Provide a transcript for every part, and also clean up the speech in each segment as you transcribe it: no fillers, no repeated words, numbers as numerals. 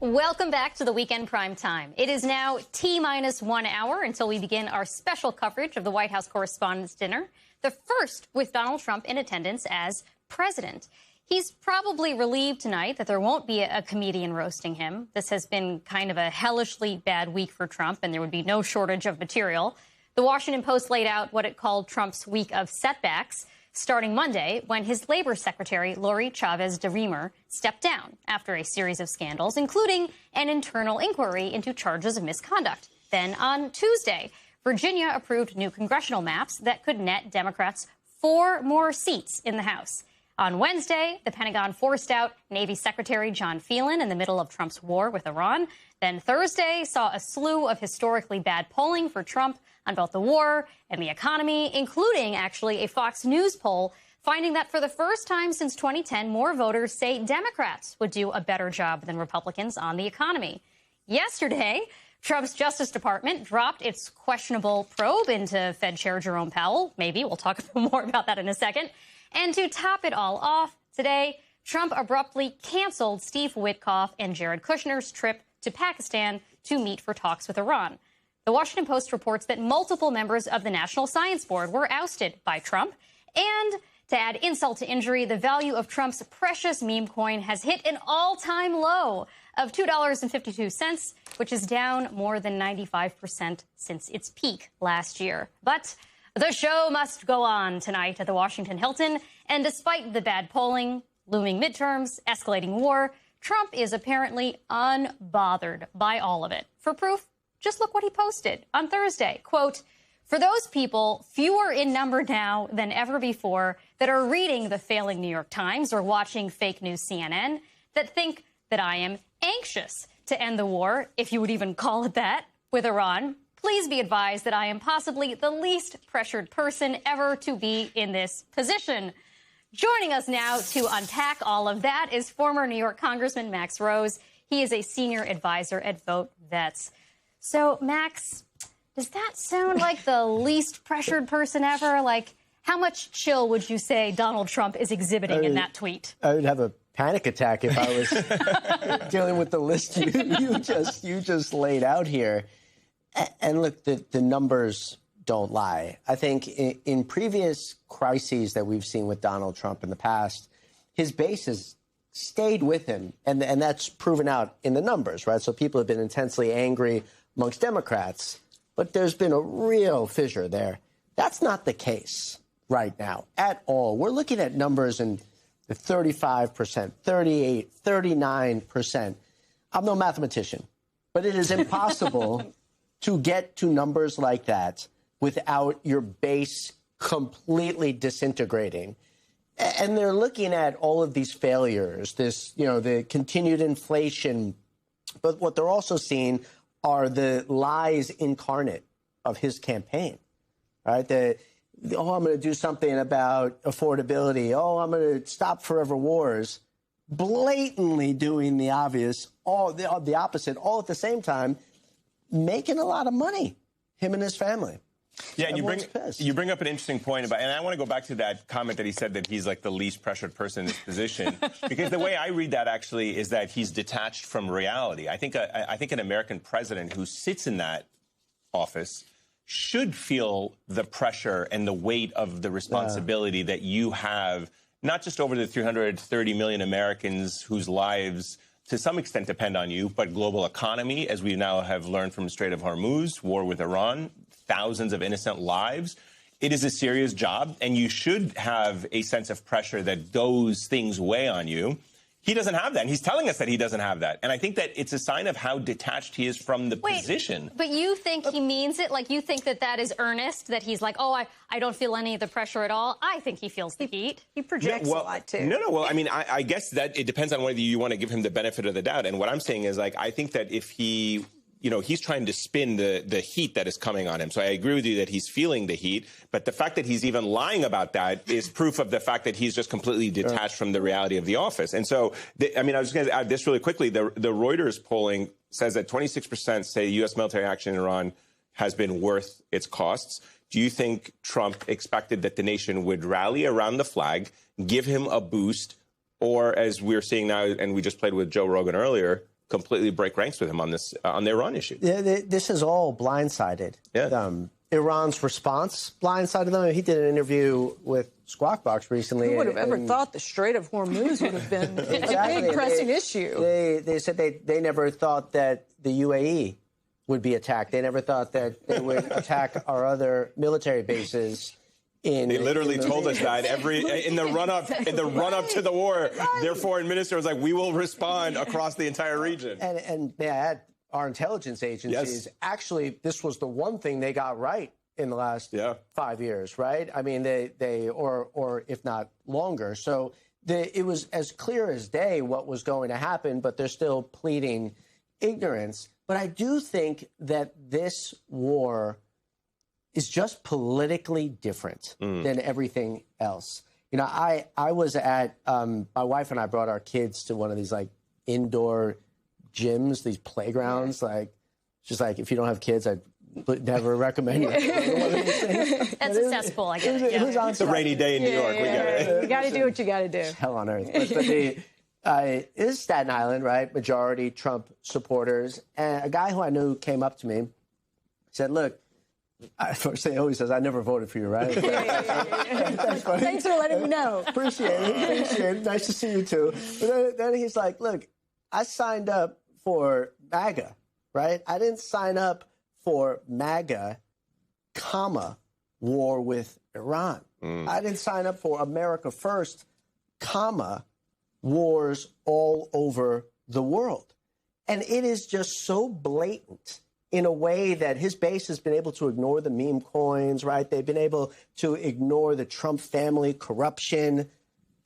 Welcome back to the Weekend Prime Time. It is now T-minus 1 hour until we begin our special coverage of the White House Correspondents' Dinner, the first with Donald Trump in attendance as president. He's probably relieved tonight that there won't be a comedian roasting him. This has been kind of a hellishly bad week for Trump, and there would be no shortage of material. The Washington Post laid out what it called Trump's week of setbacks, starting Monday when his labor secretary, Lori Chavez de Remer, stepped down after a series of scandals, including an internal inquiry into charges of misconduct. Then on Tuesday, Virginia approved new congressional maps that could net Democrats 4 more seats in the House. On Wednesday, the Pentagon forced out Navy Secretary John Phelan in the middle of Trump's war with Iran. Then Thursday saw a slew of historically bad polling for Trump on both the war and the economy, including actually a Fox News poll finding that for the first time since 2010, more voters say Democrats would do a better job than Republicans on the economy. Yesterday, Trump's Justice Department dropped its questionable probe into Fed Chair Jerome Powell. Maybe we'll talk more about that in a second. And to top it all off, today, Trump abruptly canceled Steve Witkoff and Jared Kushner's trip to Pakistan to meet for talks with Iran. The Washington Post reports that multiple members of the National Science Board were ousted by Trump. And to add insult to injury, the value of Trump's precious meme coin has hit an all-time low of $2.52, which is down more than 95% since its peak last year. But the show must go on tonight at the Washington Hilton. And despite the bad polling, looming midterms, escalating war, Trump is apparently unbothered by all of it. For proof, just look what he posted on Thursday. Quote, "For those people, fewer in number now than ever before, that are reading the failing New York Times or watching fake news CNN, that think that I am anxious to end the war, if you would even call it that, with Iran, please be advised that I am possibly the least pressured person ever to be in this position." Joining us now to unpack all of that is former New York Congressman Max Rose. He is a senior advisor at Vote Vets. So, Max, does that sound like the least pressured person ever? Like, how much chill would you say Donald Trump is exhibiting in that tweet? I would have a panic attack if I was dealing with the list you just laid out here. And look, the numbers don't lie. I think in previous crises that we've seen with Donald Trump in the past, his base has stayed with him, and that's proven out in the numbers, right? So people have been intensely angry amongst Democrats, but there's been a real fissure there. That's not the case right now at all. We're looking at numbers in the 35%, 38, 39%. I'm no mathematician, but it is impossible to get to numbers like that without your base completely disintegrating. And they're looking at all of these failures, the continued inflation. But what they're also seeing are the lies incarnate of his campaign, right? I'm going to do something about affordability. I'm going to stop forever wars. Blatantly doing the obvious, all the opposite, all at the same time, making a lot of money, him and his family. Yeah, and you bring up an interesting point about, and I want to go back to that comment that he said that he's like the least pressured person in this position, because the way I read that actually is that he's detached from reality. I think an American president who sits in that office should feel the pressure and the weight of the responsibility that you have, not just over the 330 million Americans whose lives to some extent depend on you, but global economy, as we now have learned from Strait of Hormuz, war with Iran, thousands of innocent lives. It is a serious job, and you should have a sense of pressure that those things weigh on you. He doesn't have that, and he's telling us that he doesn't have that. And I think that it's a sign of how detached he is from the position. But you think he means it? Like, you think that is earnest, that he's like, I don't feel any of the pressure at all? I think he feels the heat. He projects a lot, too. Well, I mean, I guess that it depends on whether you want to give him the benefit of the doubt. And what I'm saying is, like, I think that if he he's trying to spin the heat that is coming on him. So I agree with you that he's feeling the heat, but the fact that he's even lying about that is proof of the fact that he's just completely detached from the reality of the office. And so, I was just going to add this really quickly. The Reuters polling says that 26% say U.S. military action in Iran has been worth its costs. Do you think Trump expected that the nation would rally around the flag, give him a boost, or as we're seeing now, and we just played with Joe Rogan earlier, completely break ranks with him on this on the Iran issue. Yeah, this is all blindsided. Yeah. Iran's response blindsided them. He did an interview with Squawk Box recently. Who would have ever thought the Strait of Hormuz would have been a big pressing issue? They said they never thought that the UAE would be attacked. They never thought that they would attack our other military bases. They literally told us that in the run up to the war. Their foreign minister was like, "We will respond across the entire region." And may I add, our intelligence agencies actually, this was the one thing they got right in the last 5 years, right? I mean, they or if not longer. So it was as clear as day what was going to happen, but they're still pleading ignorance. But I do think that this war is just politically different than everything else. You know, I was at, my wife and I brought our kids to one of these like indoor gyms, these playgrounds. Like, she's like, if you don't have kids, I'd never recommend it. That's a cesspool, I guess. It's a rainy day in New York. We got it. You got to do what you got to do. Hell on earth. But it is Staten Island, right? Majority Trump supporters. And a guy who I knew came up to me, said, look, first thing he always says, I never voted for you, right? That's funny. Thanks for letting me know. Appreciate it. Nice to see you, too. But then he's like, look, I signed up for MAGA, right? I didn't sign up for MAGA, comma, war with Iran. I didn't sign up for America First, comma, wars all over the world. And it is just so blatant in a way that his base has been able to ignore the meme coins, right? They've been able to ignore the Trump family corruption.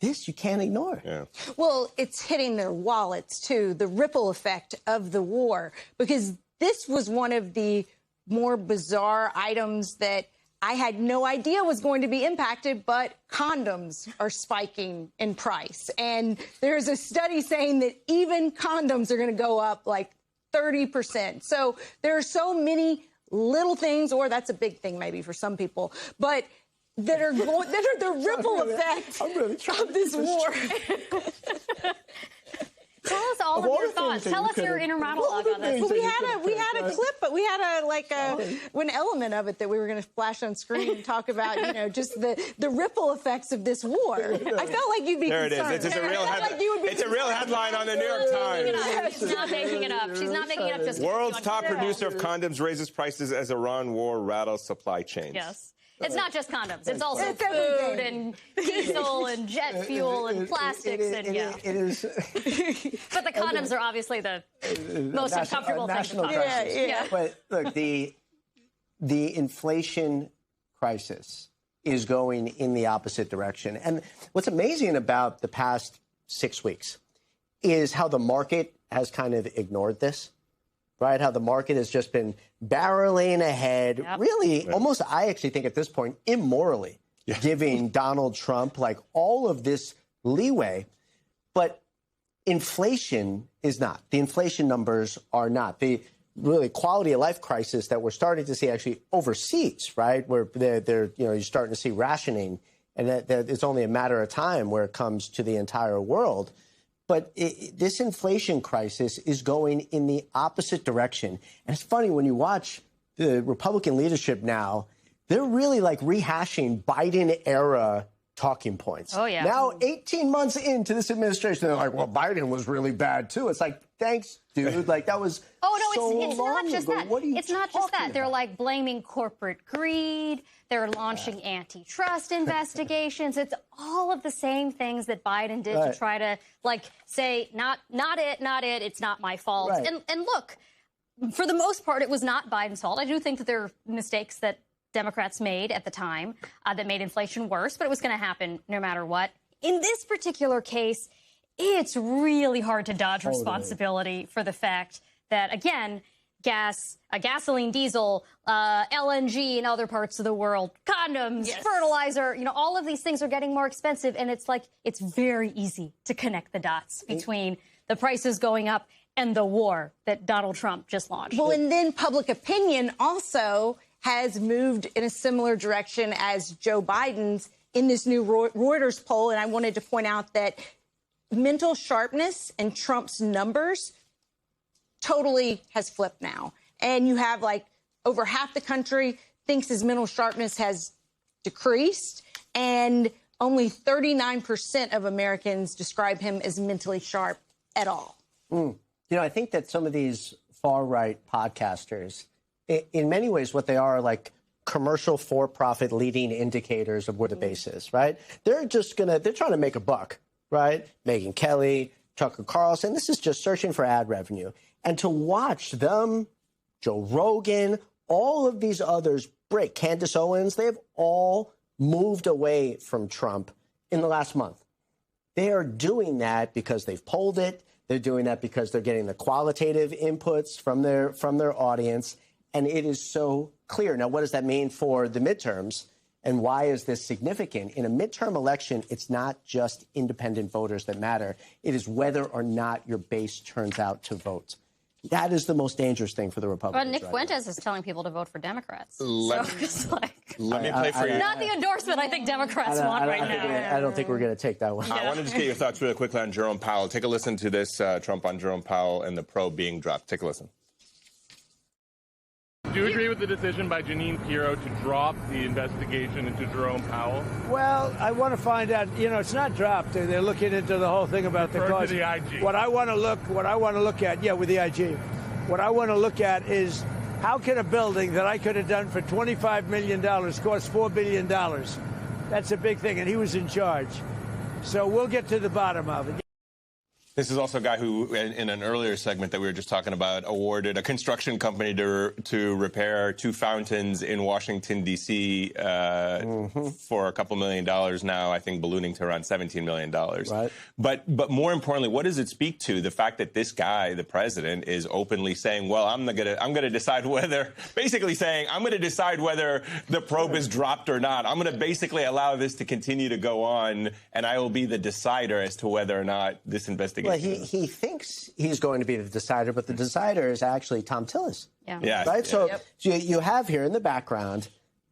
This you can't ignore. Yeah. Well, it's hitting their wallets, too, the ripple effect of the war, because this was one of the more bizarre items that I had no idea was going to be impacted, but condoms are spiking in price. And there's a study saying that even condoms are going to go up like 30%. So there are so many little things, or that's a big thing maybe for some people, but that are the ripple effect of this war. Tell us all of your thoughts. Tell us your inner monologue on this. Well, we had a clip, but we had one element of it that we were going to flash on screen and talk about, you know, just the ripple effects of this war. I felt like you'd be there concerned. It is. It's a real headline on the New York Times. She's not making it up. She's not making it up. Just world's top producer of condoms raises prices as Iran war rattles supply chains. Yes. It's not just condoms. It's also food and diesel and jet fuel and plastics and It is. But the condoms are obviously the most uncomfortable thing to talk about. Yeah. But look, the inflation crisis is going in the opposite direction. And what's amazing about the past 6 weeks is how the market has kind of ignored this. Right, how the market has just been barreling ahead, really almost, I actually think at this point, immorally giving Donald Trump like all of this leeway. But inflation is not. The inflation numbers are not. The really quality of life crisis that we're starting to see actually overseas, right, where they're you're starting to see rationing, and that it's only a matter of time where it comes to the entire world. But this inflation crisis is going in the opposite direction. And it's funny, when you watch the Republican leadership now, they're really like rehashing Biden-era talking points. Oh, yeah. Now, 18 months into this administration, they're like, well, Biden was really bad, too. It's like, thanks, dude. Like, that was it's not just ago. that. What are you It's not just that. talking They're about? like blaming corporate greed. They're launching antitrust investigations. It's all of the same things that Biden did to try to like say, not it. It's not my fault. Right. And look, for the most part, it was not Biden's fault. I do think that there are mistakes that Democrats made at the time that made inflation worse, but it was going to happen no matter what. In this particular case, it's really hard to dodge responsibility for the fact that, again, gasoline, diesel, LNG in other parts of the world, condoms, fertilizer, all of these things are getting more expensive. And it's like, it's very easy to connect the dots between the prices going up and the war that Donald Trump just launched. Well, and then public opinion also has moved in a similar direction as Joe Biden's in this new Reuters poll. And I wanted to point out that mental sharpness and Trump's numbers totally has flipped now. And you have like over half the country thinks his mental sharpness has decreased, and only 39% of Americans describe him as mentally sharp at all. You know, I think that some of these far-right podcasters, in many ways, what they are like commercial for-profit leading indicators of where the base is, right? They're trying to make a buck, right? Megyn Kelly, Tucker Carlson, this is just searching for ad revenue. And to watch them, Joe Rogan, all of these others break, Candace Owens, they have all moved away from Trump in the last month. They are doing that because they've polled it. They're doing that because they're getting the qualitative inputs from their audience. And it is so clear. Now, what does that mean for the midterms? And why is this significant? In a midterm election, it's not just independent voters that matter. It is whether or not your base turns out to vote. That is the most dangerous thing for the Republicans. But Nick Fuentes is telling people to vote for Democrats. So it's like, Let me play for you. not the endorsement I think Democrats want right now. I don't think we're going to take that one. I want to just get your thoughts really quickly on Jerome Powell. Take a listen to this Trump on Jerome Powell and the probe being dropped. Take a listen. Do you agree with the decision by Jeanine Pirro to drop the investigation into Jerome Powell? Well, I want to find out. You know, it's not dropped. They're looking into the whole thing about the Refer cause. to the IG. What I want to look at, yeah, with the IG. What I want to look at is how can a building that I could have done for $25 million cost $4 billion? That's a big thing, and he was in charge. So we'll get to the bottom of it. This is also a guy who, in an earlier segment that we were just talking about, awarded a construction company to repair 2 fountains in Washington, D.C. For a couple $1 million now, I think ballooning to around $17 million. Right. But more importantly, what does it speak to? The fact that this guy, the president, is openly saying, well, I'm going to decide whether, basically saying, I'm going to decide whether the probe is dropped or not. I'm going to basically allow this to continue to go on, and I will be the decider as to whether or not this investigation. Well, he thinks he's going to be the decider, but the decider is actually Tom Tillis. Yeah. Yes. Right? So Yep. you have here in the background,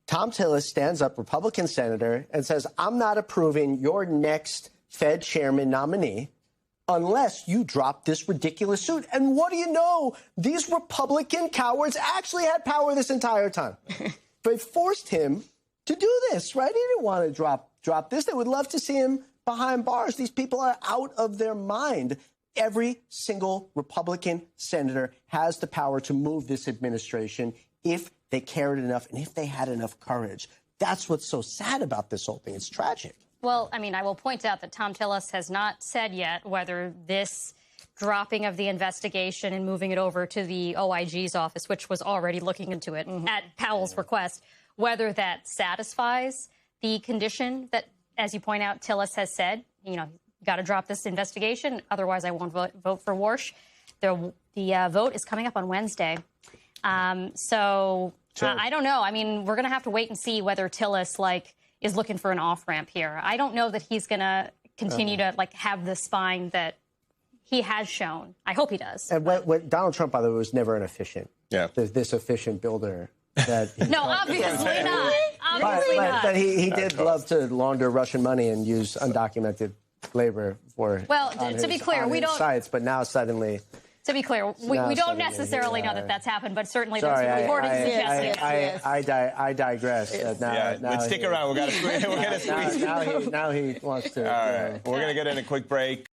Tom Tillis stands up, Republican senator, and says, I'm not approving your next Fed chairman nominee unless you drop this ridiculous suit. And what do you know? These Republican cowards actually had power this entire time. They forced him to do this, right? He didn't want to drop this. They would love to see him behind bars. These people are out of their mind. Every single Republican senator has the power to move this administration if they cared enough and if they had enough courage. That's what's so sad about this whole thing. It's tragic. Well, I mean, I will point out that Tom Tillis has not said yet whether this dropping of the investigation and moving it over to the OIG's office, which was already looking into it at Powell's request, whether that satisfies the condition that, as you point out, Tillis has said, you know, got to drop this investigation, otherwise I won't vote for Warsh. The vote is coming up on Wednesday. So I don't know. I mean, we're going to have to wait and see whether Tillis, is looking for an off-ramp here. I don't know that he's going to continue to, have the spine that he has shown. I hope he does. And what Donald Trump, by the way, was never an efficient. Yeah. This efficient builder. That No, obviously not. Obviously not. But he did love to launder Russian money and use undocumented labor for. Well, to be clear, we don't. Sites, but now suddenly. To be clear, we don't necessarily know that that's happened, but certainly there's some reporting suggesting it. I digress. Now But stick around. We're going to squeeze. now he wants to. All right. We're going to get in a quick break.